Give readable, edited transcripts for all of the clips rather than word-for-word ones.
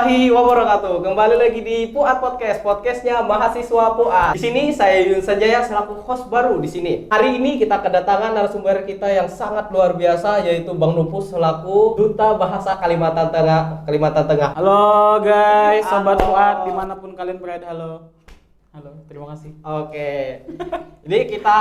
warahmatullahi wabarakatuh. Kembali lagi di Puat Podcast, podcastnya mahasiswa Puat. Di sini saya Yun Sanjaya selaku host baru di sini. Hari ini kita kedatangan narasumber kita yang sangat luar biasa, yaitu Bang Nupus selaku Duta Bahasa Kalimantan Tengah. Halo guys, sobat Halo. Fuad dimanapun kalian berada, halo. Halo, terima kasih. Oke. Ini kita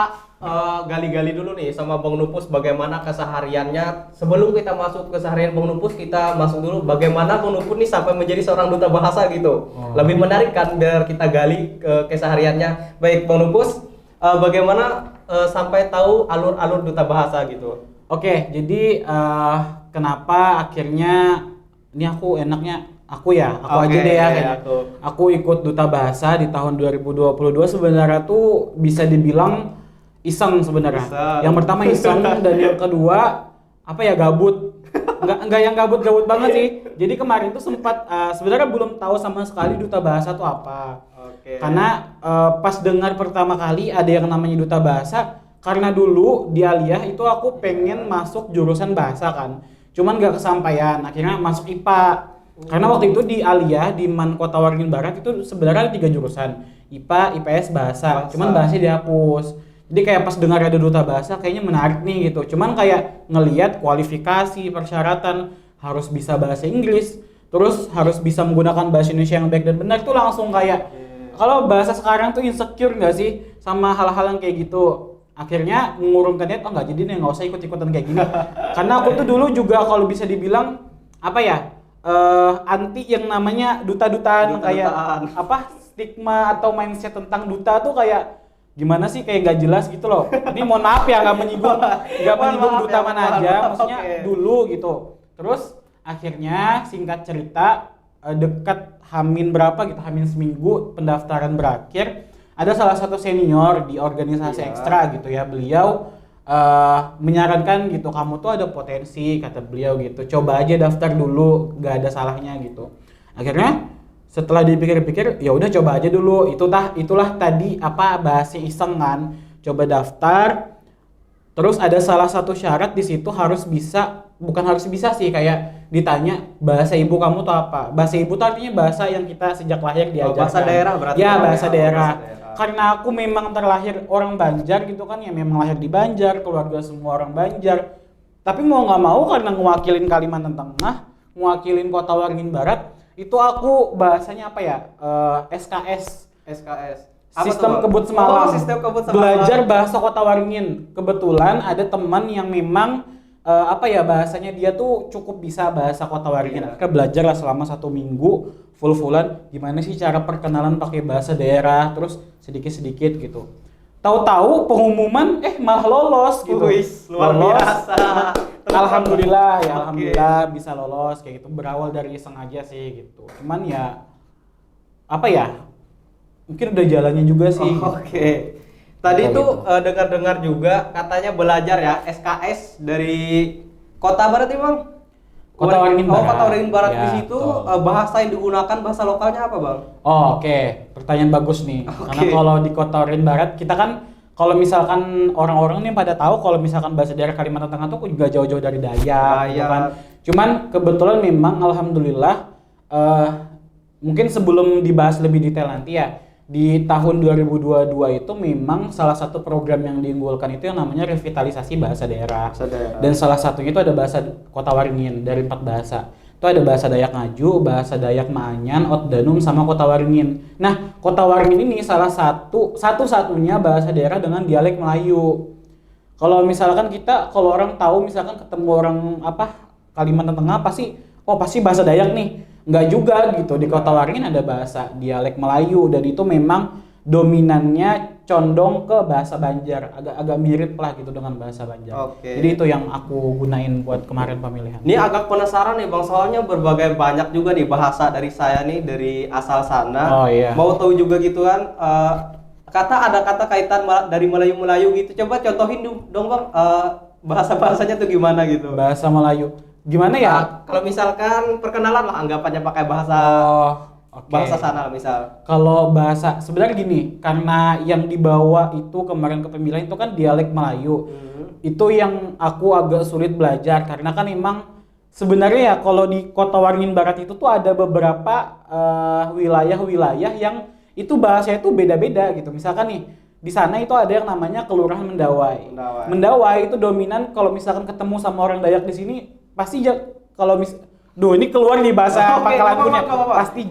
gali-gali dulu nih sama Bang Nupus bagaimana kesehariannya. Sebelum kita masuk ke keseharian Bang Nupus, kita masuk dulu bagaimana Bang Nupus nih sampai menjadi seorang duta bahasa gitu. Lebih menarik kan biar kita gali ke kesehariannya. Baik Bang Nupus, bagaimana sampai tahu alur-alur duta bahasa gitu? Oke, jadi kenapa akhirnya ini aku aja deh ya kayaknya. Aku ikut duta bahasa di tahun 2022 sebenarnya tuh bisa dibilang iseng sebenarnya. Yang pertama iseng dan yang kedua gabut. Enggak yang gabut-gabut banget sih. Jadi kemarin tuh sempat sebenarnya belum tahu sama sekali duta bahasa tuh apa. Karena pas dengar pertama kali ada yang namanya duta bahasa, karena dulu di Aliyah itu aku pengen masuk jurusan bahasa kan. Cuman gak kesampaian, akhirnya masuk IPA. Karena waktu itu di Aliyah di Man Kota Waringin Barat itu sebenarnya ada 3 jurusan, IPA, IPS, bahasa. Cuman bahasa dihapus. Jadi kayak pas dengar ada duta bahasa kayaknya menarik nih gitu. Cuman kayak ngelihat kualifikasi, persyaratan harus bisa bahasa Inggris, terus harus bisa menggunakan bahasa Indonesia yang baik dan benar, itu langsung kayak kalau bahasa sekarang tuh insecure nggak sih sama hal-hal yang kayak gitu. Akhirnya mengurungkan niat, nggak jadi nih, nggak usah ikut-ikutan kayak gini. Karena aku tuh dulu juga kalau bisa dibilang anti yang namanya duta-dutaan. Kayak stigma atau mindset tentang duta tuh kayak gimana sih, kayak nggak jelas gitu loh. Ini mohon maaf ya, nggak menyinggung duta mana aja, maksudnya dulu gitu. Terus akhirnya singkat cerita dekat Hamin seminggu pendaftaran berakhir, ada salah satu senior di organisasi ekstra gitu ya, beliau menyarankan gitu, kamu tuh ada potensi, kata beliau gitu, coba aja daftar dulu, gak ada salahnya gitu. Akhirnya setelah dipikir-pikir, ya udah coba aja dulu. Itulah tadi bahasa iseng kan, coba daftar. Terus ada salah satu syarat di situ harus bisa, bukan harus bisa sih, kayak ditanya bahasa ibu kamu tuh apa. Bahasa ibu tuh artinya bahasa yang kita sejak lahir diajarkan. Bahasa daerah berarti. Ya, bahasa daerah. Karena aku memang terlahir orang Banjar gitu kan, ya memang lahir di Banjar, keluarga semua orang Banjar. Tapi mau nggak mau karena ngewakilin Kalimantan Tengah, ngewakilin Kota Waringin Barat, itu aku bahasanya SKS. Sistem Kebut Semalam. Belajar bahasa Kota Waringin. Kebetulan ada teman yang memang bahasanya dia tuh cukup bisa bahasa Kota Waringin. Kita belajar lah selama 1 minggu full-fullan gimana sih cara perkenalan pakai bahasa daerah, terus sedikit-sedikit gitu. Tahu-tahu pengumuman malah lolos gitu. Luar biasa. Alhamdulillah alhamdulillah bisa lolos kayak gitu. Berawal dari iseng aja sih gitu. Cuman mungkin udah jalannya juga sih. Oke. Tadi tuh dengar-dengar juga katanya belajar ya SKS dari Kota Barat nih Bang. Kota Waringin Barat. Kota Waringin Barat Ya, di situ bahasa yang digunakan bahasa lokalnya apa Bang? Oke. Pertanyaan bagus nih. Karena kalau di Kota Waringin Barat kita kan, kalau misalkan orang-orang nih pada tahu kalau misalkan bahasa daerah Kalimantan Tengah tuh juga jauh-jauh dari Dayak gitu kan. Cuman kebetulan memang alhamdulillah mungkin sebelum dibahas lebih detail nanti ya, di tahun 2022 itu memang salah satu program yang diunggulkan itu yang namanya revitalisasi bahasa daerah. Dan salah satunya itu ada bahasa Kota Waringin dari 4 bahasa. Itu ada bahasa Dayak Ngaju, bahasa Dayak Maanyan, Ot Danum, sama Kota Waringin. Nah, Kota Waringin ini salah satu-satunya bahasa daerah dengan dialek Melayu. Kalau misalkan kalau orang tahu misalkan ketemu orang Kalimantan Tengah pasti bahasa Dayak nih. Enggak juga gitu, di Kota Waringin ada bahasa dialek Melayu dan itu memang dominannya condong ke bahasa Banjar, agak mirip lah gitu dengan bahasa Banjar. Jadi itu yang aku gunain buat kemarin pemilihan. Ini agak penasaran nih Bang, soalnya berbagai banyak juga nih bahasa dari saya nih dari asal sana. Mau tahu juga gitu kan, ada kata kaitan dari Melayu gitu. Coba contohin dong Bang, bahasa-bahasanya tuh gimana gitu. Bahasa Melayu. Gimana ya? Kalau misalkan perkenalan lah, anggapannya pakai bahasa bahasa sana misal. Kalau bahasa sebenarnya gini, karena yang dibawa itu kemarin ke pemilihan itu kan dialek Melayu. Itu yang aku agak sulit belajar karena kan memang sebenarnya ya kalau di Kota Waringin Barat itu tuh ada beberapa wilayah-wilayah yang itu bahasanya tuh beda-beda gitu. Misalkan nih di sana itu ada yang namanya Kelurahan Mendawai. Mendawai itu dominan kalau misalkan ketemu sama orang Dayak di sini pasti kalau ini keluar di bahasa Pangkalan Bun ya, pasti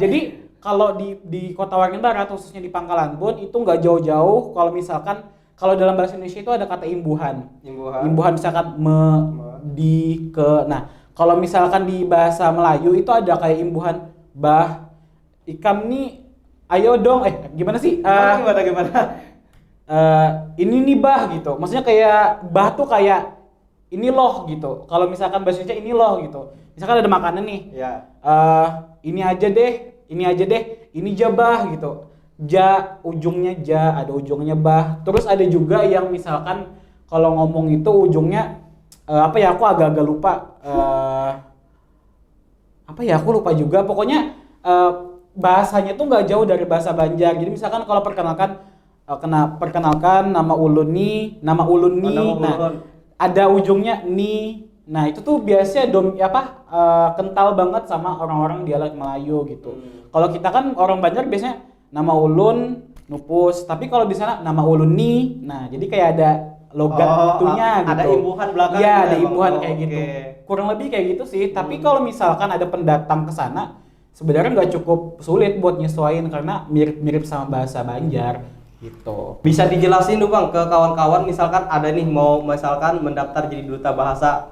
Jadi kalau di Kota Waringin Barat khususnya di Pangkalan Bun itu nggak jauh-jauh kalau misalkan kalau dalam bahasa Indonesia itu ada kata imbuhan. Imbuhan misalkan nah kalau misalkan di bahasa Melayu itu ada kayak imbuhan bah ikam nih ayo dong gimana sih Gimana? ini nih bah gitu, maksudnya kayak bah tuh kayak ini loh gitu. Kalau misalkan bahasa Indonesia ini loh gitu, misalkan ada makanan nih ini aja deh ini jabah gitu, ujungnya ada ujungnya bah. Terus ada juga yang misalkan kalau ngomong itu ujungnya aku agak-agak lupa aku lupa juga, pokoknya bahasanya tuh nggak jauh dari bahasa Banjar. Jadi misalkan kalau perkenalkan nama ulun nih, nah ada ujungnya nih. Nah itu tuh biasanya kental banget sama orang-orang dialek Melayu gitu. Kalau kita kan orang Banjar biasanya nama ulun nupus, tapi kalau di sana nama ulun nih. Nah jadi kayak ada logat itunya gitu. Ada imbuhan belakang. Iya, ada imbuhan kayak gitu. Kurang lebih kayak gitu sih. Tapi kalau misalkan ada pendatang ke sana, sebenarnya nggak cukup sulit buat nyesuaiin karena mirip-mirip sama bahasa Banjar gitu. Bisa dijelasin dulu Bang ke kawan-kawan, misalkan ada nih mau misalkan mendaftar jadi duta bahasa.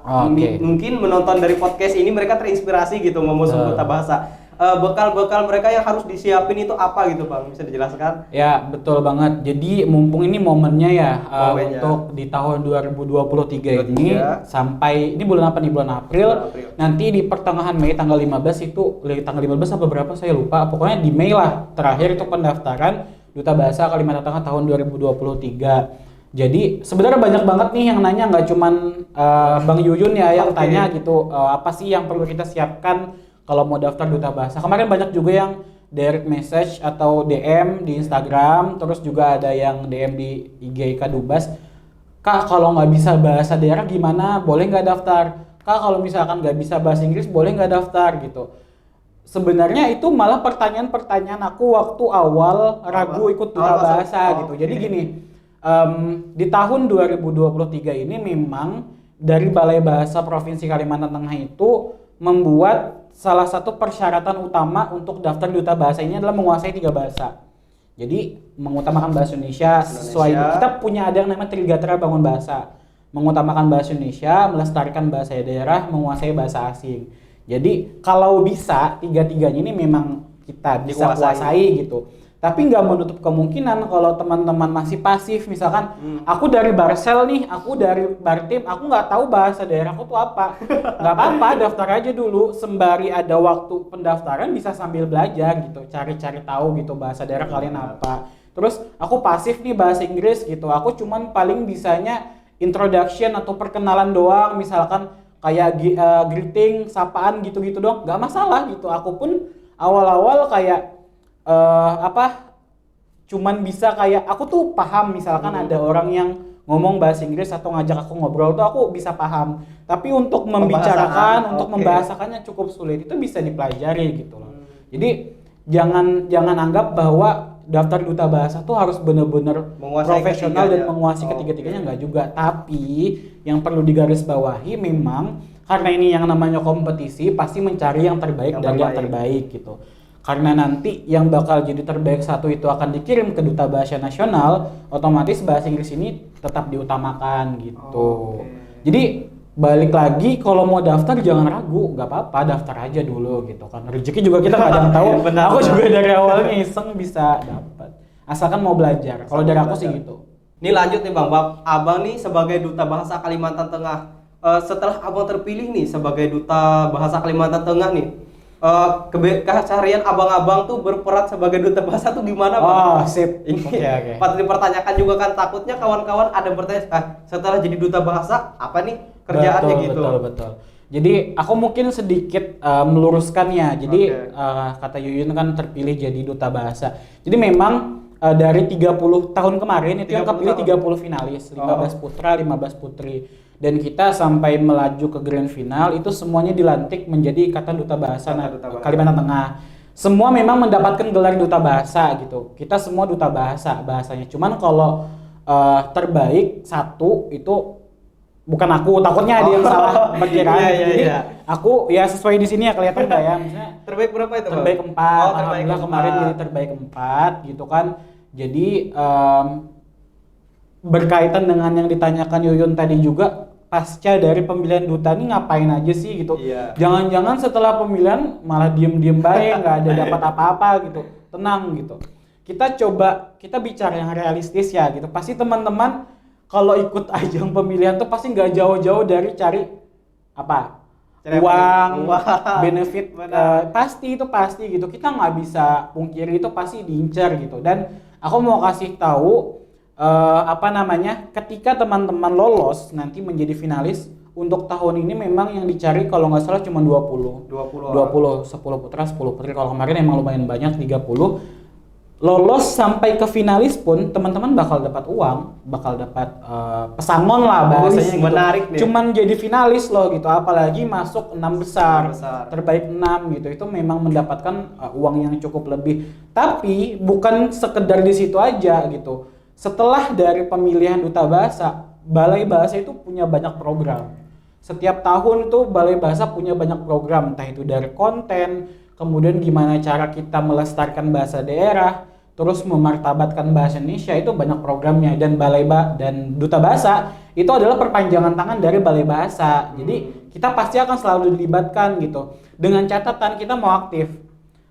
Mungkin menonton dari podcast ini mereka terinspirasi gitu mau masuk duta bahasa. Bekal-bekal mereka yang harus disiapin itu apa gitu Bang? Bisa dijelaskan? Ya, betul banget. Jadi mumpung ini momennya ya untuk di tahun 2023 ini sampai ini bulan apa nih? Bulan April. Nanti di pertengahan Mei tanggal 15 itu tanggal 15 apa berapa saya lupa. Pokoknya di Mei lah terakhir itu pendaftaran Duta Bahasa Kalimantan Tengah tahun 2023. Jadi sebenarnya banyak banget nih yang nanya, nggak cuman Bang Yuyun ya yang tanya gitu, apa sih yang perlu kita siapkan kalau mau daftar Duta Bahasa. Kemarin banyak juga yang direct message atau DM di Instagram, terus juga ada yang DM di IG Kadubas. Kak kalau nggak bisa bahasa daerah gimana? Boleh nggak daftar? Kak kalau misalkan nggak bisa bahasa Inggris boleh nggak daftar gitu. Sebenarnya itu malah pertanyaan-pertanyaan aku waktu awal ragu ikut Duta Bahasa gitu. Jadi gini, di tahun 2023 ini memang dari Balai Bahasa Provinsi Kalimantan Tengah itu membuat salah satu persyaratan utama untuk daftar Duta Bahasa ini adalah menguasai 3 bahasa. Jadi mengutamakan bahasa Indonesia sesuai kita punya ada yang namanya Trigatra Bangun Bahasa. Mengutamakan bahasa Indonesia, melestarikan bahasa daerah, menguasai bahasa asing. Jadi kalau bisa tiga-tiganya ini memang kita bisa kuasai gitu. Tapi nggak menutup kemungkinan kalau teman-teman masih pasif, misalkan aku dari Barsel nih, aku dari Bartim, aku nggak tahu bahasa daerahku tuh apa. Nggak apa-apa, daftar aja dulu. Sembari ada waktu pendaftaran bisa sambil belajar gitu, cari-cari tahu gitu bahasa daerah kalian apa. Terus aku pasif nih bahasa Inggris gitu, aku cuman paling bisanya introduction atau perkenalan doang, misalkan kayak greeting, sapaan gitu-gitu doang, nggak masalah gitu. Aku pun awal-awal kayak cuman bisa kayak aku tuh paham misalkan ada orang yang ngomong bahasa Inggris atau ngajak aku ngobrol tuh aku bisa paham. Tapi untuk membicarakan, untuk membahasakannya cukup sulit. Itu bisa dipelajari gitu loh. Jadi jangan anggap bahwa daftar Duta Bahasa tuh harus benar-benar profesional dan menguasai ketiga-tiganya, enggak juga. Tapi yang perlu digarisbawahi memang karena ini yang namanya kompetisi pasti mencari yang terbaik dari yang terbaik gitu. Karena nanti yang bakal jadi terbaik satu itu akan dikirim ke Duta Bahasa Nasional, otomatis bahasa Inggris ini tetap diutamakan gitu. Jadi balik lagi kalau mau daftar jangan ragu, nggak apa-apa daftar aja dulu gitu kan. Rezeki juga kita kadang tahu. Aku juga dari awalnya iseng bisa dapat. Asalkan mau belajar. Kalau dari aku sih gitu. Ini lanjut nih Bang, Abang nih sebagai Duta Bahasa Kalimantan Tengah. Setelah Abang terpilih nih sebagai Duta Bahasa Kalimantan Tengah nih, keseharian abang-abang tuh berperan sebagai duta bahasa tuh gimana Bang? Oh sip. Ini patut dipertanyakan juga kan, takutnya kawan-kawan ada bertanya, setelah jadi duta bahasa apa nih kerjaannya gitu? Betul. Jadi aku mungkin sedikit meluruskannya. Jadi kata Yuyun kan terpilih jadi duta bahasa. Jadi memang dari 30 tahun kemarin itu yang 30 kepilih tahun. 30 finalis, 15 putra, 15 putri. Dan kita sampai melaju ke grand final itu semuanya dilantik menjadi Ikatan Duta Bahasa Kalimantan Tengah. Semua memang mendapatkan gelar duta bahasa gitu. Kita semua duta bahasanya. Cuman kalau terbaik satu itu bukan aku, takutnya ada yang salah perkiraan. Jadi aku ya sesuai di sini ya kelihatan nggak ya, misalnya Terbaik berapa itu, Bang? terbaik 4. Terbaik Alhamdulillah 4. kemarin jadi terbaik 4 gitu kan. Jadi berkaitan dengan yang ditanyakan Yuyun tadi juga, pasca dari pemilihan duta ini ngapain aja sih gitu. Iya. Jangan-jangan setelah pemilihan malah diem-diem baik, nggak ada dapat apa-apa gitu. Tenang gitu. Kita bicara yang realistis ya gitu. Pasti teman-teman kalau ikut ajang pemilihan tuh pasti nggak jauh-jauh dari cari apa? Uang, benefit, pasti gitu. Kita nggak bisa pungkiri itu pasti diincar gitu. Dan aku mau kasih tahu ketika teman-teman lolos nanti menjadi finalis untuk tahun ini memang yang dicari kalau nggak salah cuma 20, 10 putra 10 putri. Kalau kemarin emang lumayan banyak 30. Lolos sampai ke finalis pun teman-teman bakal dapat uang, bakal dapat pesangon lah bahasanya gitu. Menarik nih. Cuman jadi finalis loh gitu, apalagi masuk 6 besar. Terbaik 6 gitu. Itu memang mendapatkan uang yang cukup lebih. Tapi bukan sekedar di situ aja gitu. Setelah dari pemilihan duta bahasa, Balai Bahasa itu punya banyak program. Setiap tahun tuh Balai Bahasa punya banyak program, entah itu dari konten, kemudian gimana cara kita melestarikan bahasa daerah, terus memartabatkan bahasa Indonesia, itu banyak programnya. Dan dan Duta Bahasa itu adalah perpanjangan tangan dari Balai Bahasa. Jadi kita pasti akan selalu dilibatkan gitu. Dengan catatan kita mau aktif.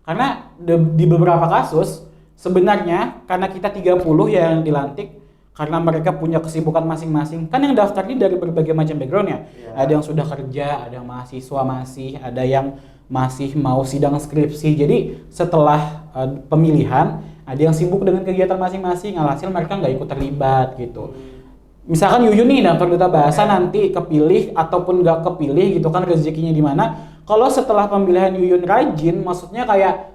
Karena di beberapa kasus sebenarnya karena kita 30 yang dilantik, karena mereka punya kesibukan masing-masing. Kan yang daftar ini dari berbagai macam background ya. Ada yang sudah kerja, ada yang mahasiswa masih, ada yang masih mau sidang skripsi. Jadi setelah pemilihan, ada yang sibuk dengan kegiatan masing-masing, alhasil mereka nggak ikut terlibat gitu. Misalkan Yuyun nih daftar duta bahasa, nanti kepilih ataupun nggak kepilih gitu kan, rezekinya di mana. Kalau setelah pemilihan Yuyun rajin, maksudnya kayak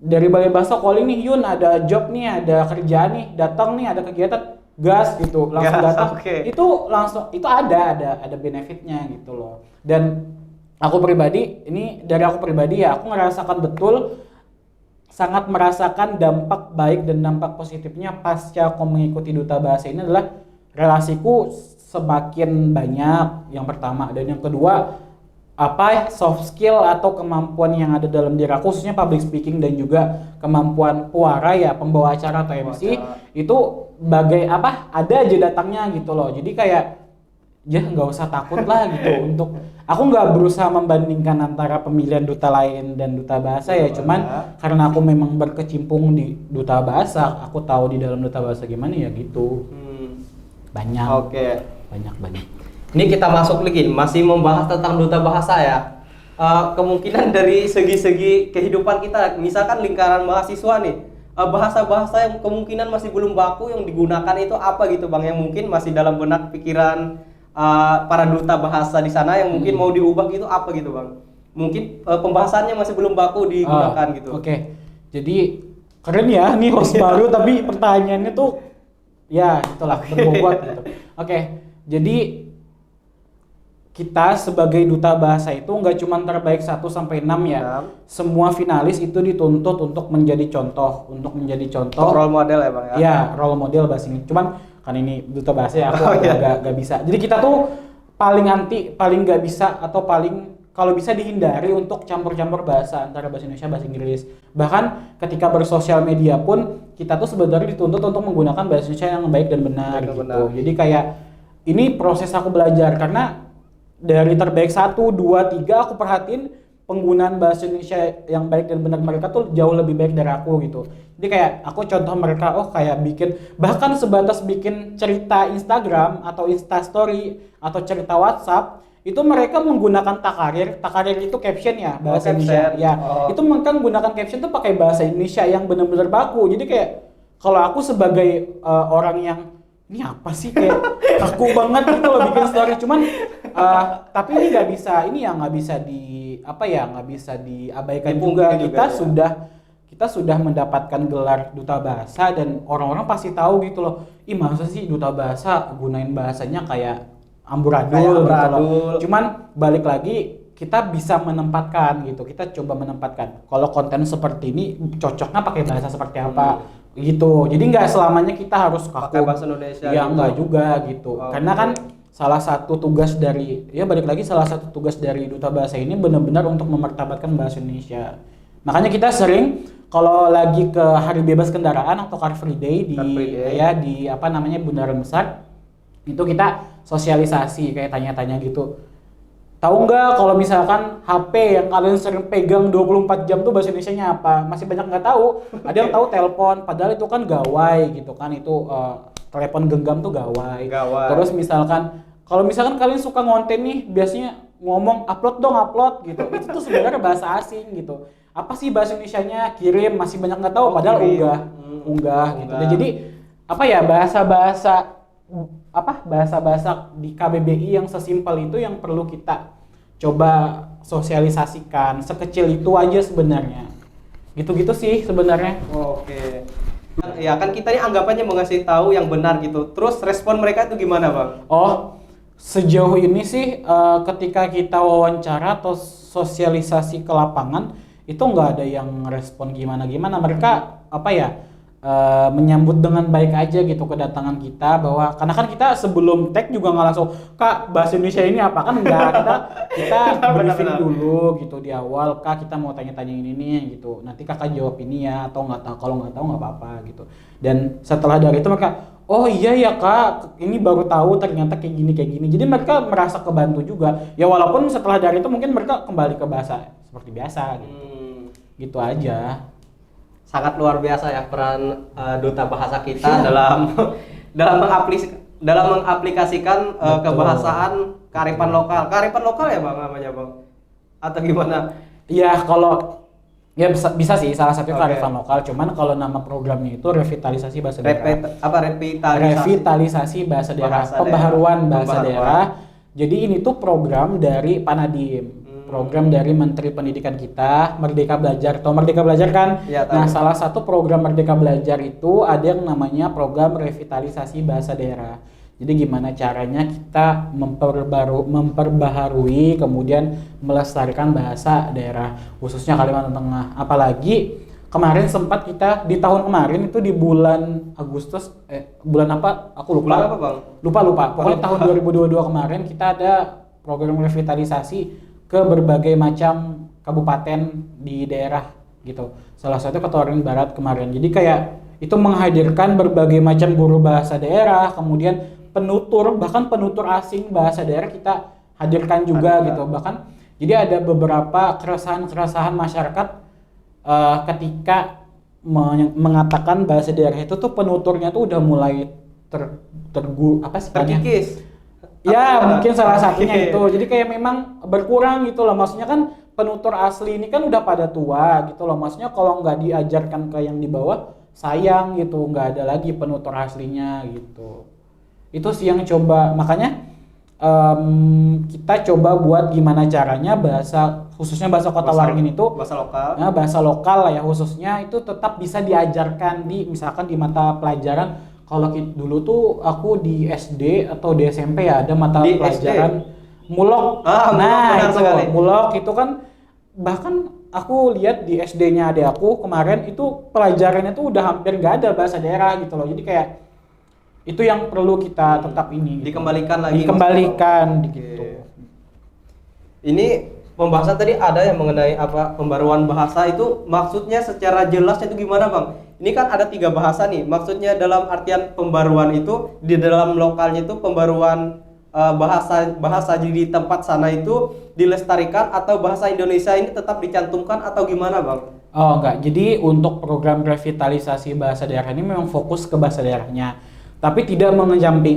dari Balai Bahasa calling nih, Yun ada job nih, ada kerjaan nih, datang nih, ada kegiatan, gas gitu, langsung datang. Itu langsung, itu ada benefitnya gitu loh. Dan aku pribadi ya, aku ngerasakan betul, sangat merasakan dampak baik dan dampak positifnya pasca aku mengikuti Duta Bahasa ini adalah relasiku semakin banyak, yang pertama. Dan yang kedua, soft skill atau kemampuan yang ada dalam diri aku, khususnya public speaking dan juga kemampuan puara ya, pembawa acara atau MC, itu ada aja datangnya gitu loh. Jadi kayak ya nggak usah takut lah gitu. Untuk aku nggak berusaha membandingkan antara pemilihan duta lain dan Duta Bahasa ya, cuman karena aku memang berkecimpung di Duta Bahasa, aku tahu di dalam Duta Bahasa gimana ya gitu. Banyak. Banyak. Ini kita masuk lagi, masih membahas tentang Duta Bahasa ya. Kemungkinan dari segi-segi kehidupan kita, misalkan lingkaran mahasiswa nih, bahasa-bahasa yang kemungkinan masih belum baku yang digunakan itu apa gitu Bang, yang mungkin masih dalam benak pikiran para duta bahasa di sana yang mungkin mau diubah gitu, apa gitu Bang? Mungkin pembahasannya masih belum baku digunakan gitu. Oke. Jadi keren ya nih host baru, tapi pertanyaannya tuh ya itulah berbobot gitu. Oke. Jadi kita sebagai duta bahasa itu nggak cuma terbaik 1 sampai 6 ya. Semua finalis itu dituntut untuk menjadi contoh, role model ya Bang ya. Ya, role model bahasa ini. Cuman kan ini duta bahasa ya, aku nggak bisa. Jadi kita tuh paling nggak bisa atau paling kalau bisa dihindari untuk campur-campur bahasa antara bahasa Indonesia bahasa Inggris. Bahkan ketika bersosial media pun kita tuh sebenarnya dituntut untuk menggunakan bahasa Indonesia yang baik dan benar gitu. Jadi kayak ini proses aku belajar, karena dari terbaik 1, 2, 3 aku perhatiin penggunaan bahasa Indonesia yang baik dan benar mereka tuh jauh lebih baik dari aku gitu. Jadi kayak aku contoh mereka, kayak bahkan sebatas bikin cerita Instagram atau Instastory atau cerita WhatsApp, itu mereka menggunakan takarir itu caption ya, bahasa Indonesia. Ya, itu mereka menggunakan caption tuh pakai bahasa Indonesia yang benar-benar baku. Jadi kayak kalau aku sebagai orang yang ini apa sih, kayak kaku banget gitu loh bikin story, cuman tapi ini nggak bisa diabaikan juga. kita sudah mendapatkan gelar duta bahasa dan orang-orang pasti tahu gitu loh. Ih, masa sih duta bahasa gunain bahasanya kayak amburadul, Kayak gitu amburadul. loh. Cuman balik lagi kita bisa menempatkan gitu. Kita coba menempatkan. Kalau konten seperti ini cocoknya pakai bahasa seperti apa gitu. Jadi nggak selamanya kita harus Pakai bahasa Indonesia Ya gitu. nggak juga gitu. Oh, Karena kan oke. salah satu tugas dari salah satu tugas dari duta bahasa ini benar-benar untuk memartabatkan bahasa Indonesia. Makanya kita sering kalau lagi ke Hari Bebas Kendaraan atau Car Free Day Car Free Day. di apa namanya Bundaran Besar, itu kita sosialisasi kayak tanya-tanya gitu. Tahu nggak kalau misalkan HP yang kalian sering pegang 24 jam tuh bahasa Indonesianya apa? Masih banyak nggak tahu. Ada yang tahu telepon, padahal itu kan gawai gitu kan. Itu telepon genggam tuh gawai. Gawai. Terus misalkan kalau misalkan kalian suka ngonten nih, biasanya ngomong upload dong upload gitu. Itu tuh sebenarnya bahasa asing gitu. Apa sih bahasa Indonesianya? Kirim, masih banyak nggak tahu. Padahal kirim. unggah gitu. Unggah. Dan jadi apa ya bahasa-bahasa di KBBI yang sesimpel itu yang perlu kita coba sosialisasikan. Sekecil itu aja sebenarnya. Gitu-gitu sih sebenarnya. Oke. Ya kan kita ini anggapannya mau ngasih tahu yang benar gitu. Terus respon mereka itu gimana, Bang? Oh, sejauh ini sih ketika kita wawancara atau sosialisasi ke lapangan itu nggak ada yang respon gimana-gimana. Mereka apa ya menyambut dengan baik aja gitu kedatangan kita, bahwa karena kan kita sebelum tag juga nggak langsung Kak bahasa Indonesia ini apa, kan enggak, kita briefing Benar-benar. dulu gitu di awal, Kak kita mau tanya-tanya ini nih gitu, nanti Kakak jawab ini ya, atau nggak tahu, kalau nggak tahu nggak apa-apa gitu. Dan setelah dari itu mereka, oh iya ya Kak, ini baru tahu ternyata kayak gini. Jadi mereka merasa kebantu juga. Ya walaupun setelah dari itu mungkin mereka kembali ke bahasa seperti biasa gitu. Gitu aja. Sangat luar biasa ya peran duta bahasa kita Iya. dalam mengaplikasikan Betul. kebahasaan kearifan lokal. Kearifan lokal ya Bang namanya Bang? Atau gimana? Ya kalau ya bisa sih salah satu Oke. kearifan lokal. Cuman kalau nama programnya itu revitalisasi bahasa daerah. Revitalisasi bahasa daerah, Bahasa pembaharuan daerah. bahasa daerah. Jadi ini tuh program dari Pak Nadiem, program dari Menteri Pendidikan kita, Merdeka Belajar. Tahu Merdeka Belajar kan? Iya, tahu. Nah, salah satu program Merdeka Belajar itu ada yang namanya program revitalisasi bahasa daerah. Jadi gimana caranya kita memperbaharui, kemudian melestarikan bahasa daerah, khususnya Kalimantan Tengah. Apalagi kemarin sempat kita di tahun kemarin itu di bulan Agustus, bulan apa? Aku lupa. Bulan apa, Bang? Lupa. Pokoknya tahun 2022 kemarin kita ada program revitalisasi ke berbagai macam kabupaten di daerah gitu. Salah satu Ketawaran Barat kemarin. Jadi kayak itu menghadirkan berbagai macam guru bahasa daerah, kemudian bahkan penutur asing bahasa daerah kita hadirkan juga gitu. Bahkan jadi ada beberapa keresahan masyarakat ketika mengatakan bahasa daerah itu tuh penuturnya tuh udah mulai Terkikis. Ya mungkin salah satunya Oke. itu. Jadi kayak memang berkurang gitu loh. Maksudnya kan penutur asli ini kan udah pada tua gitu loh. Maksudnya kalau nggak diajarkan ke yang di bawah, sayang gitu. Nggak ada lagi penutur aslinya gitu. Itu sih yang coba. Makanya kita coba buat gimana caranya khususnya bahasa Kota Waringin itu bahasa lokal. ya, bahasa lokal lah ya khususnya itu tetap bisa diajarkan misalkan di mata pelajaran. Kalau dulu tuh aku di SD atau di SMP ya ada mata Di pelajaran mulok. Mulok benar Itu sekali. mulok itu kan bahkan aku lihat di SD-nya adik aku kemarin itu pelajarannya tuh udah hampir nggak ada bahasa daerah gitu loh. Jadi kayak itu yang perlu kita tetap ini. Gitu. Dikembalikan lagi. Dikembalikan Oke. gitu. Ini pembahasan tadi ada yang mengenai apa pembaruan bahasa itu maksudnya secara jelasnya itu gimana Bang? Ini kan ada 3 bahasa nih. Maksudnya dalam artian pembaruan itu di dalam lokalnya itu pembaruan bahasa jadi di tempat sana itu dilestarikan atau bahasa Indonesia ini tetap dicantumkan atau gimana Bang? Oh enggak, jadi untuk program revitalisasi bahasa daerah ini memang fokus ke bahasa daerahnya, tapi tidak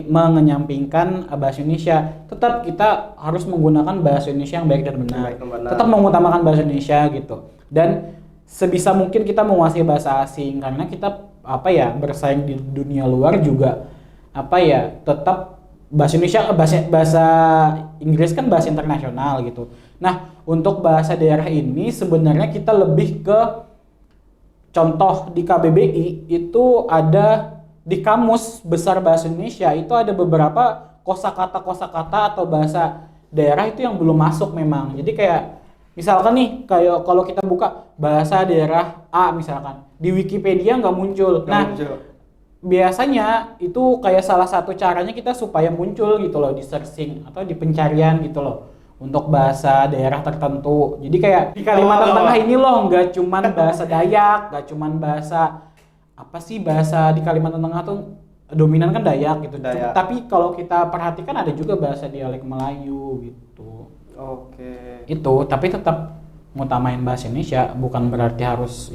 mengenyampingkan bahasa Indonesia. Tetap kita harus menggunakan bahasa Indonesia yang baik dan benar. Baik dan benar. Tetap mengutamakan bahasa Indonesia gitu. Dan sebisa mungkin kita menguasai bahasa asing karena kita bersaing di dunia luar juga tetap bahasa Indonesia bahasa Inggris kan bahasa internasional gitu. Nah, untuk bahasa daerah ini sebenarnya kita lebih ke contoh di KBBI itu ada di Kamus Besar Bahasa Indonesia itu ada beberapa kosakata atau bahasa daerah itu yang belum masuk memang. Jadi kayak misalkan nih kayak kalau kita buka bahasa daerah A misalkan di Wikipedia nggak muncul. Biasanya itu kayak salah satu caranya kita supaya muncul gitu loh di searching atau di pencarian gitu loh untuk bahasa daerah tertentu. Jadi kayak di Kalimantan Tengah ini loh nggak cuman bahasa Dayak, nggak cuman bahasa apa sih bahasa di Kalimantan Tengah tuh dominan kan Dayak gitu. Tapi kalau kita perhatikan ada juga bahasa dialek Melayu gitu. Oke. Itu tapi tetap ngutamain bahasa Indonesia bukan berarti harus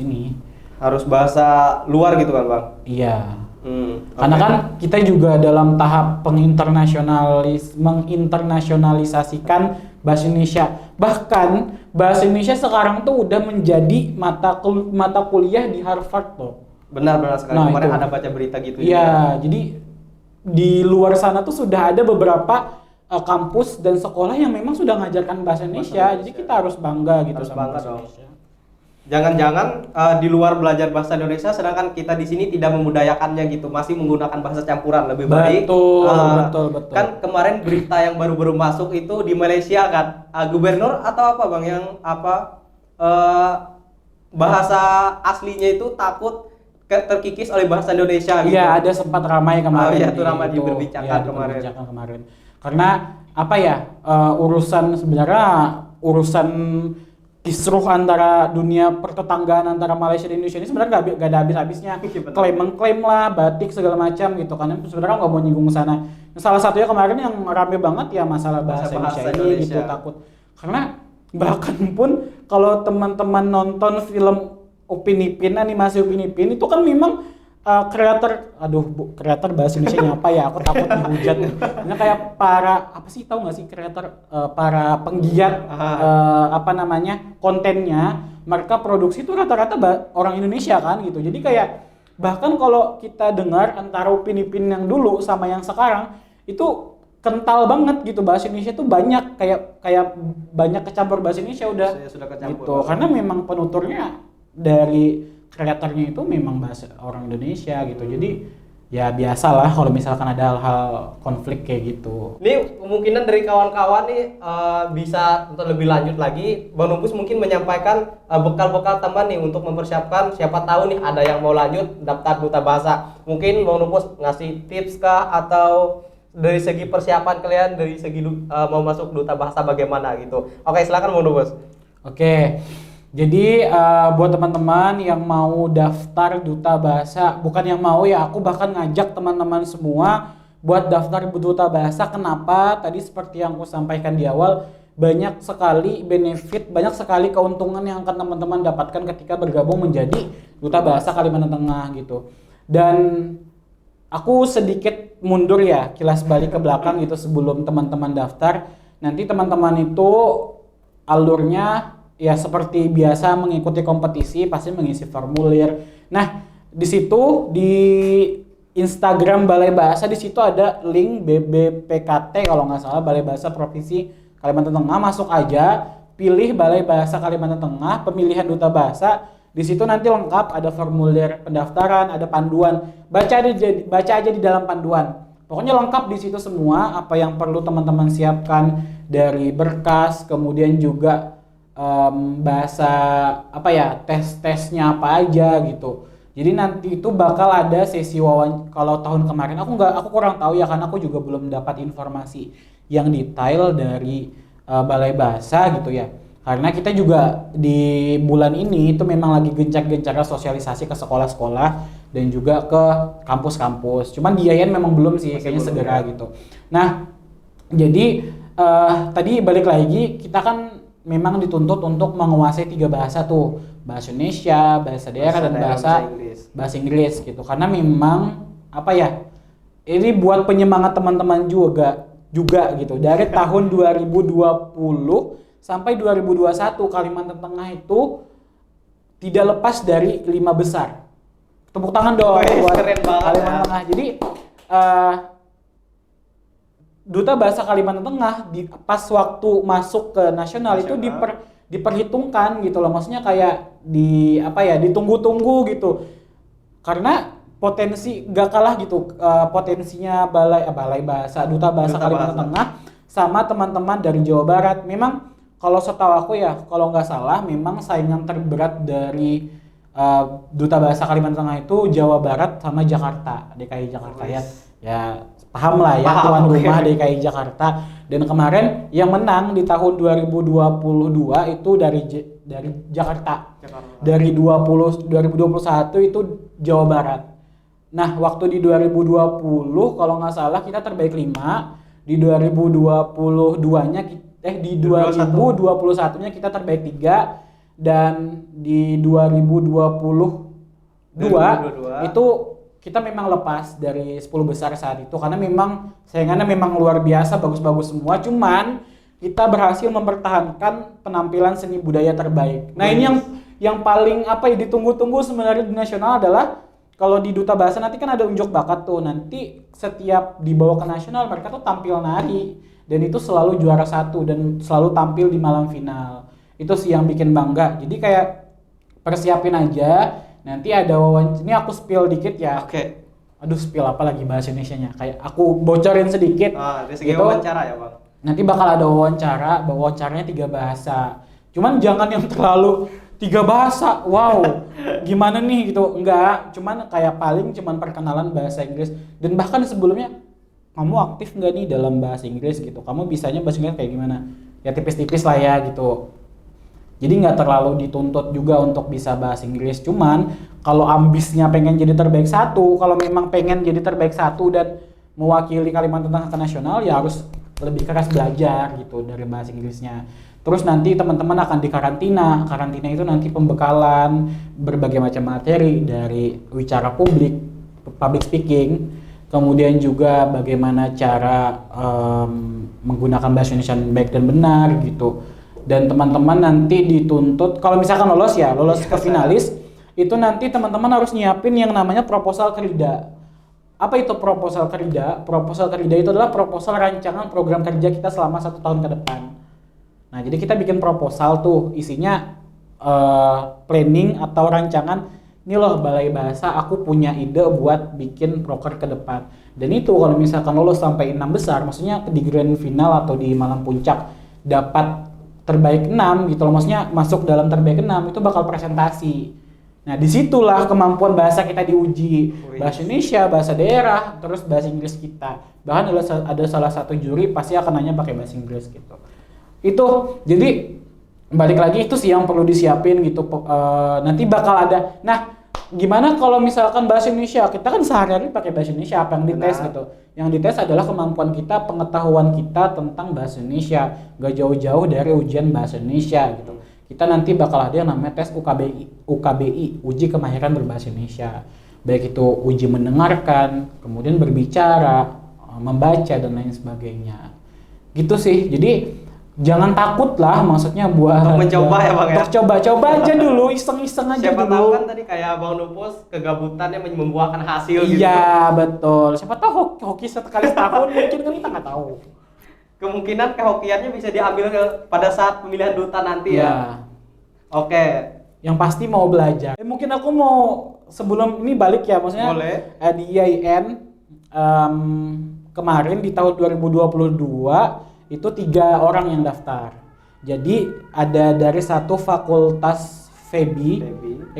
bahasa luar gitu kan Bang? Iya. Karena kan kita juga dalam tahap menginternasionalisasikan bahasa Indonesia. Bahkan bahasa Indonesia sekarang tuh udah menjadi mata kuliah di Harvard loh. Benar sekali. Nah, kemarin itu ada baca berita gitu. Iya, jadi di luar sana tuh sudah ada beberapa kampus dan sekolah yang memang sudah mengajarkan bahasa Indonesia. Jadi kita harus bangga gitu sama bahasa Indonesia. Jangan-jangan di luar belajar bahasa Indonesia, sedangkan kita di sini tidak memudayakannya gitu, masih menggunakan bahasa campuran lebih baik. Betul. Kan kemarin berita yang baru-baru masuk itu di Malaysia kan, gubernur atau apa Bang yang bahasa aslinya itu takut terkikis oleh bahasa Indonesia gitu. Iya, ada sempat ramai kemarin. Iya, itu ramai diperbincangkan kemarin. Karena apa ya? Urusan kisruh antara dunia pertetanggaan antara Malaysia dan Indonesia ini sebenarnya nggak ada habis-habisnya. Mengklaim lah batik segala macam gitu kan. Sebenarnya nggak mau nyinggung sana. Salah satunya kemarin yang rame banget ya masalah bahasa Indonesia ini gitu takut. Karena bahkan pun kalau teman-teman nonton film Upin Ipin, animasi Upin Ipin itu kan memang kreator bahasa Indonesia apa ya? Aku takut dihujat. Ini kayak para tahu nggak sih kreator para penggiat kontennya, mereka produksi itu rata-rata orang Indonesia kan gitu. Jadi kayak bahkan kalau kita dengar antara Upin Ipin yang dulu sama yang sekarang itu kental banget gitu, bahasa Indonesia tuh banyak kayak banyak kecampur bahasa Indonesia udah gitu. Karena memang penuturnya dari kreatornya itu memang bahasa orang Indonesia gitu. Jadi ya biasalah kalau misalkan ada hal-hal konflik kayak gitu. Ini kemungkinan dari kawan-kawan nih bisa untuk lebih lanjut lagi, Bang Nupus mungkin menyampaikan bekal-bekal tambahan nih untuk mempersiapkan, siapa tahu nih ada yang mau lanjut daftar duta bahasa. Mungkin Bang Nupus ngasih tips kah atau dari segi persiapan kalian, dari segi mau masuk duta bahasa bagaimana gitu. Oke, silakan Bang Nupus. Oke. Jadi buat teman-teman yang mau daftar duta bahasa, bukan yang mau ya, aku bahkan ngajak teman-teman semua buat daftar duta bahasa. Kenapa? Tadi seperti yang aku sampaikan di awal, banyak sekali benefit, banyak sekali keuntungan yang akan teman-teman dapatkan ketika bergabung menjadi duta bahasa Kalimantan Tengah gitu. Dan aku sedikit mundur ya, kilas balik ke belakang gitu sebelum teman-teman daftar. Nanti teman-teman itu alurnya ya seperti biasa mengikuti kompetisi, pasti mengisi formulir. Nah, di situ di Instagram Balai Bahasa di situ ada link BBPKT kalau nggak salah, Balai Bahasa Provinsi Kalimantan Tengah. Masuk aja, pilih Balai Bahasa Kalimantan Tengah, pemilihan duta bahasa. Di situ nanti lengkap ada formulir pendaftaran, ada panduan. Baca aja di dalam panduan. Pokoknya lengkap di situ semua apa yang perlu teman-teman siapkan dari berkas, kemudian juga bahasa tes-tesnya apa aja gitu. Jadi nanti itu bakal ada sesi wawancara. Kalau tahun kemarin aku kurang tahu ya, karena aku juga belum dapat informasi yang detail dari Balai Bahasa gitu ya. Karena kita juga di bulan ini itu memang lagi gencar-gencarnya sosialisasi ke sekolah-sekolah dan juga ke kampus-kampus. Cuman di Yayan memang belum sih, kayaknya segera gitu. Nah, jadi tadi balik lagi, kita kan memang dituntut untuk menguasai 3 bahasa tuh, bahasa Indonesia, bahasa daerah dan bahasa Inggris gitu. Karena memang ini buat penyemangat teman-teman juga gitu. Dari tahun 2020 sampai 2021 Kalimantan Tengah itu tidak lepas dari 5 besar. Tepuk tangan dong buat Kalimantan Tengah. Jadi Duta Bahasa Kalimantan Tengah pas waktu masuk ke nasional itu diperhitungkan gitu loh. Maksudnya kayak ditunggu-tunggu gitu. Karena potensi gak kalah gitu potensinya balai bahasa Duta Bahasa Kalimantan Tengah sama teman-teman dari Jawa Barat. Memang kalau setahu aku ya, kalau nggak salah memang saingan terberat dari Duta Bahasa Kalimantan Tengah itu Jawa Barat sama Jakarta, DKI Jakarta ya. Ya paham lah ya, tuan rumah DKI Jakarta. Dan kemarin yang menang di tahun 2022 itu dari Jakarta. Dari 2021 itu Jawa Barat. Nah, waktu di 2020 kalau nggak salah kita terbaik 5, di 2022-nya di 2021-nya kita terbaik 3, dan di 2022 itu kita memang lepas dari 10 besar saat itu karena memang saingannya memang luar biasa, bagus-bagus semua, cuman kita berhasil mempertahankan penampilan seni budaya terbaik. Nah, ini yang paling ditunggu-tunggu sebenarnya di nasional adalah kalau di Duta Bahasa nanti kan ada unjuk bakat tuh. Nanti setiap dibawa ke nasional mereka tuh tampil nari dan itu selalu juara 1 dan selalu tampil di malam final. Itu sih yang bikin bangga. Jadi kayak persiapin aja. Nanti ada wawancara. Ini aku spill dikit ya. Oke. Aduh, spill apa lagi bahasa Indonesianya? Kayak aku bocorin sedikit. Dari segi wawancara ya, Bang. Nanti bakal ada wawancaranya 3 bahasa. Cuman jangan yang terlalu 3 bahasa, wow, gimana nih gitu, enggak, cuman kayak paling cuman perkenalan bahasa Inggris. Dan bahkan sebelumnya, kamu aktif nggak nih dalam bahasa Inggris gitu, kamu bisanya bahasa Inggris kayak gimana, ya tipis-tipis lah ya gitu. Jadi nggak terlalu dituntut juga untuk bisa bahasa Inggris, cuman kalau ambisnya pengen jadi terbaik 1, kalau memang pengen jadi terbaik 1 dan mewakili Kalimantan Tengah ke nasional, ya harus lebih keras belajar gitu dari bahasa Inggrisnya. Terus nanti teman-teman akan dikarantina. Karantina itu nanti pembekalan berbagai macam materi dari wicara publik, public speaking, kemudian juga bagaimana cara menggunakan bahasa Indonesia baik dan benar gitu. Dan teman-teman nanti dituntut kalau misalkan lolos ke finalis, itu nanti teman-teman harus nyiapin yang namanya proposal kerja. Apa itu proposal kerja? Proposal kerja itu adalah proposal rancangan program kerja kita selama 1 tahun ke depan. Nah, jadi kita bikin proposal tuh, isinya planning atau rancangan. Ini loh Balai Bahasa, aku punya ide buat bikin proker ke depan. Dan itu kalau misalkan lolos sampai 6 besar, maksudnya di grand final atau di malam puncak dapat terbaik 6 gitu loh, maksudnya masuk dalam terbaik 6 itu bakal presentasi. Nah, disitulah kemampuan bahasa kita diuji. Bahasa Indonesia, bahasa daerah, terus bahasa Inggris kita. Bahkan ada salah satu juri pasti akan nanya pakai bahasa Inggris gitu. Itu jadi balik lagi itu sih yang perlu disiapin gitu. Nanti bakal ada. Nah, gimana kalau misalkan bahasa Indonesia? Kita kan sehari-hari pakai bahasa Indonesia, apa yang dites gitu. Yang dites adalah kemampuan kita, pengetahuan kita tentang bahasa Indonesia. Gak jauh-jauh dari ujian bahasa Indonesia gitu. Kita nanti bakal ada yang namanya tes UKBI, uji kemahiran berbahasa Indonesia. Baik itu uji mendengarkan, kemudian berbicara, membaca dan lain sebagainya. Gitu sih. Jadi jangan takut lah, maksudnya buat untuk mencoba ya Bang ya. Untuk coba aja dulu, iseng-iseng aja siapa dulu. Siapa tahu kan tadi kayak Bang Nupus kegabutannya membuahkan hasil gitu. Iya betul. Siapa tahu hoki sekali setahun mungkin kan kita nggak tahu. Kemungkinan kehokiannya bisa diambil pada saat pemilihan duta nanti ya. Oke. Yang pasti mau belajar. Mungkin aku mau sebelum ini balik ya, maksudnya boleh. Di IAIN kemarin di tahun 2022 itu 3 orang yang daftar. Jadi ada dari satu fakultas FEBI,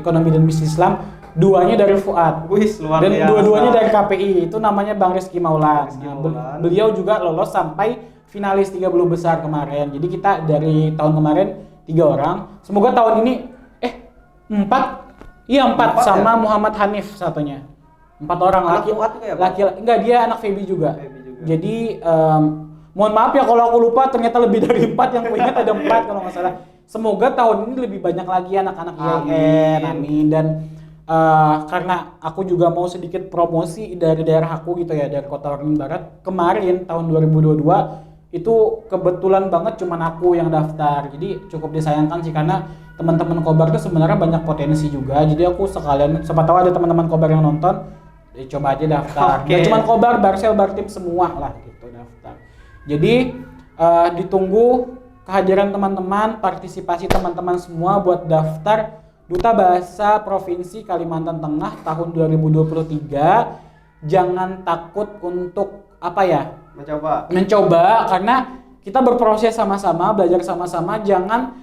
Ekonomi dan Bisnis Islam, 2-nya dari FUAD. Luar dan biasa. 2-duanya dari KPI. Itu namanya Bang Rizky Maulan. Beliau juga lolos sampai finalis 30 besar kemarin. Jadi kita dari tahun kemarin 3 orang. Semoga tahun ini 4. Iya 4 sama ya? Muhammad Hanif satunya. 4 orang laki. Enggak, dia anak FEBI juga. Jadi mohon maaf ya kalau aku lupa, ternyata lebih dari 4, yang aku ingat ada 4 kalau nggak salah. Semoga tahun ini lebih banyak lagi anak-anak IAIN, amin. Dan karena aku juga mau sedikit promosi dari daerah aku gitu ya, dari Kota Waringin Barat. Kemarin tahun 2022 itu kebetulan banget cuman aku yang daftar. Jadi cukup disayangkan sih, karena teman-teman Kobar itu sebenarnya banyak potensi juga. Jadi aku sekalian, siapa tahu ada teman-teman Kobar yang nonton, coba aja daftar. Gak cuman Kobar, Barsel, Bartim semua lah gitu daftar. Jadi ditunggu kehadiran teman-teman, partisipasi teman-teman semua buat daftar Duta Bahasa Provinsi Kalimantan Tengah tahun 2023. Jangan takut untuk mencoba karena kita berproses sama-sama, belajar sama-sama. Jangan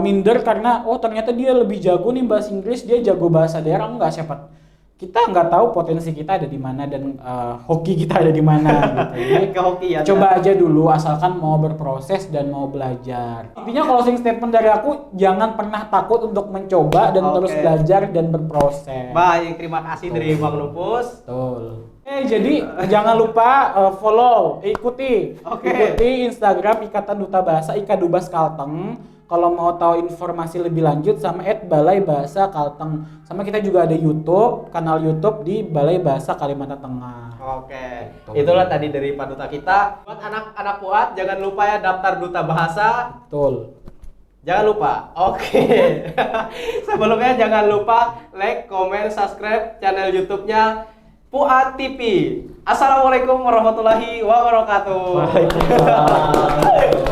minder karena ternyata dia lebih jago nih bahasa Inggris, dia jago bahasa daerah. Enggak, siapa kita nggak tahu potensi kita ada di mana dan hoki kita ada di mana gitu. Jadi, coba aja dulu asalkan mau berproses dan mau belajar. Intinya closing statement dari aku, jangan pernah takut untuk mencoba dan terus belajar dan berproses. Baik, terima kasih dari Bang Nupus. Betul. Jadi jangan lupa follow, ikuti Instagram Ikatan Duta Bahasa Ikadubas Kalteng. Kalau mau tahu informasi lebih lanjut sama @Balai Bahasa Kalteng. Sama kita juga ada YouTube, kanal YouTube di Balai Bahasa Kalimantan Tengah. Oke. Itulah tadi dari Pak Duta kita. Buat anak-anak PUAT jangan lupa ya daftar Duta Bahasa. Betul. Jangan lupa. Oke. Sebelumnya jangan lupa like, comment, subscribe channel YouTube-nya PUAT TV. Assalamualaikum warahmatullahi wabarakatuh. Waalaikumsalam.